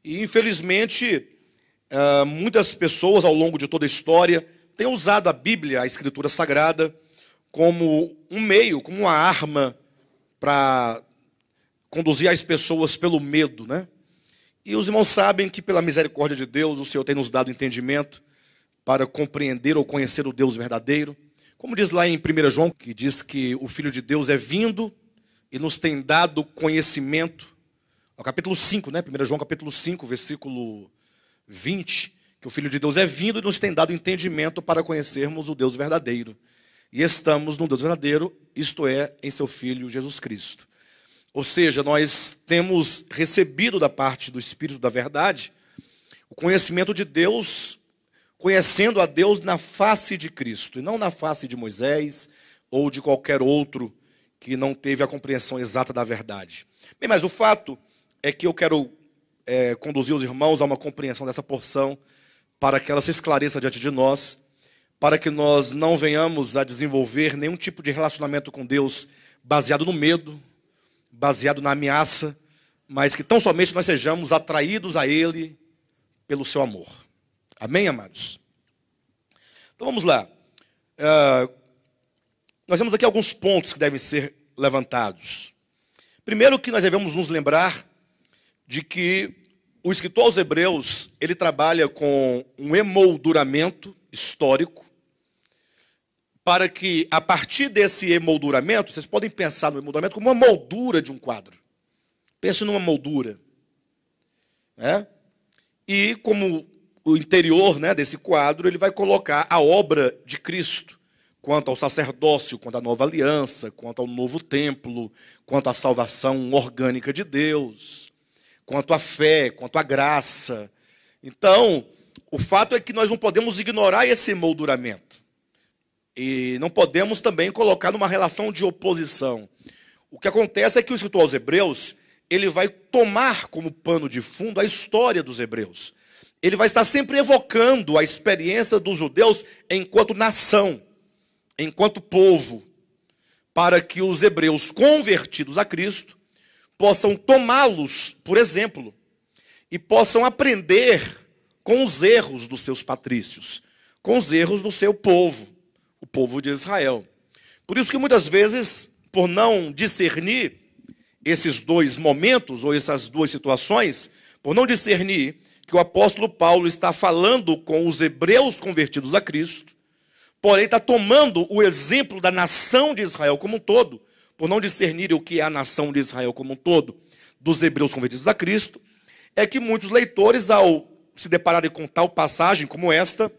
E, infelizmente, muitas pessoas, ao longo de toda a história, têm usado a Bíblia, a Escritura Sagrada, como um meio, como uma arma para conduzir as pessoas pelo medo, né? E os irmãos sabem que, pela misericórdia de Deus, o Senhor tem nos dado entendimento para compreender ou conhecer o Deus verdadeiro. Como diz lá em 1 João, que diz que o Filho de Deus é vindo e nos tem dado conhecimento. No capítulo 5, né? 1 João capítulo 5, versículo 20, que o Filho de Deus é vindo e nos tem dado entendimento para conhecermos o Deus verdadeiro. E estamos no Deus verdadeiro, isto é, em seu Filho Jesus Cristo. Ou seja, nós temos recebido da parte do Espírito da verdade o conhecimento de Deus, conhecendo a Deus na face de Cristo, e não na face de Moisés ou de qualquer outro que não teve a compreensão exata da verdade. Bem, mas o fato é que eu quero conduzir os irmãos a uma compreensão dessa porção para que ela se esclareça diante de nós, para que nós não venhamos a desenvolver nenhum tipo de relacionamento com Deus baseado no medo, baseado na ameaça, mas que tão somente nós sejamos atraídos a Ele pelo seu amor. Amém, amados? Então vamos lá. Nós temos aqui alguns pontos que devem ser levantados. Primeiro, que nós devemos nos lembrar de que o escritor aos Hebreus, ele trabalha com um emolduramento histórico, para que, a partir desse emolduramento, vocês podem pensar no emolduramento como uma moldura de um quadro. Pense numa moldura. E como o interior, né, desse quadro, ele vai colocar a obra de Cristo, quanto ao sacerdócio, quanto à nova aliança, quanto ao novo templo, quanto à salvação orgânica de Deus, quanto à fé, quanto à graça. Então, o fato é que nós não podemos ignorar esse emolduramento. E não podemos também colocar numa relação de oposição. O que acontece é que o escritor aos Hebreus, ele vai tomar como pano de fundo a história dos hebreus. Ele vai estar sempre evocando a experiência dos judeus enquanto nação, enquanto povo, para que os hebreus convertidos a Cristo possam tomá-los por exemplo e possam aprender com os erros dos seus patrícios, com os erros do seu povo, o povo de Israel. Por isso que muitas vezes, por não discernir esses dois momentos ou essas duas situações, por não discernir que o apóstolo Paulo está falando com os hebreus convertidos a Cristo, porém está tomando o exemplo da nação de Israel como um todo, por não discernir o que é a nação de Israel como um todo, dos hebreus convertidos a Cristo, é que muitos leitores, ao se depararem com tal passagem como esta,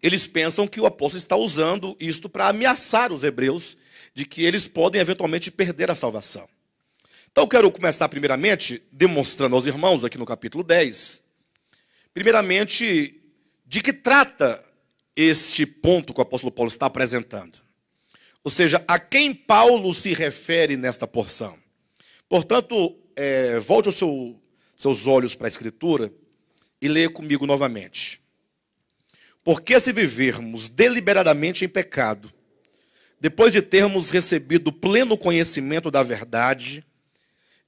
eles pensam que o apóstolo está usando isto para ameaçar os hebreus de que eles podem eventualmente perder a salvação. Então eu quero começar primeiramente demonstrando aos irmãos aqui no capítulo 10, primeiramente de que trata este ponto que o apóstolo Paulo está apresentando. Ou seja, a quem Paulo se refere nesta porção. Portanto, volte os seus olhos para a Escritura e leia comigo novamente. Porque se vivermos deliberadamente em pecado, depois de termos recebido pleno conhecimento da verdade,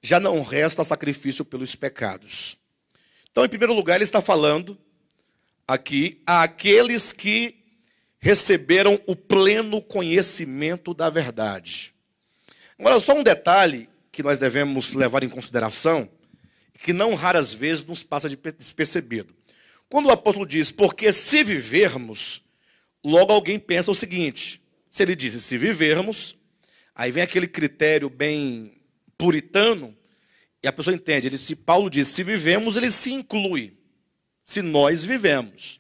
já não resta sacrifício pelos pecados. Então, em primeiro lugar, ele está falando aqui àqueles que receberam o pleno conhecimento da verdade. Agora, só um detalhe que nós devemos levar em consideração, que não raras vezes nos passa despercebido. Quando o apóstolo diz, porque se vivermos, logo alguém pensa o seguinte, se ele diz, se vivermos, aí vem aquele critério bem puritano, e a pessoa entende, se Paulo diz, se vivemos, ele se inclui, se nós vivemos.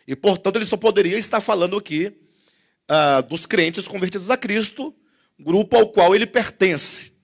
E, portanto, ele só poderia estar falando aqui dos crentes convertidos a Cristo, grupo ao qual ele pertence.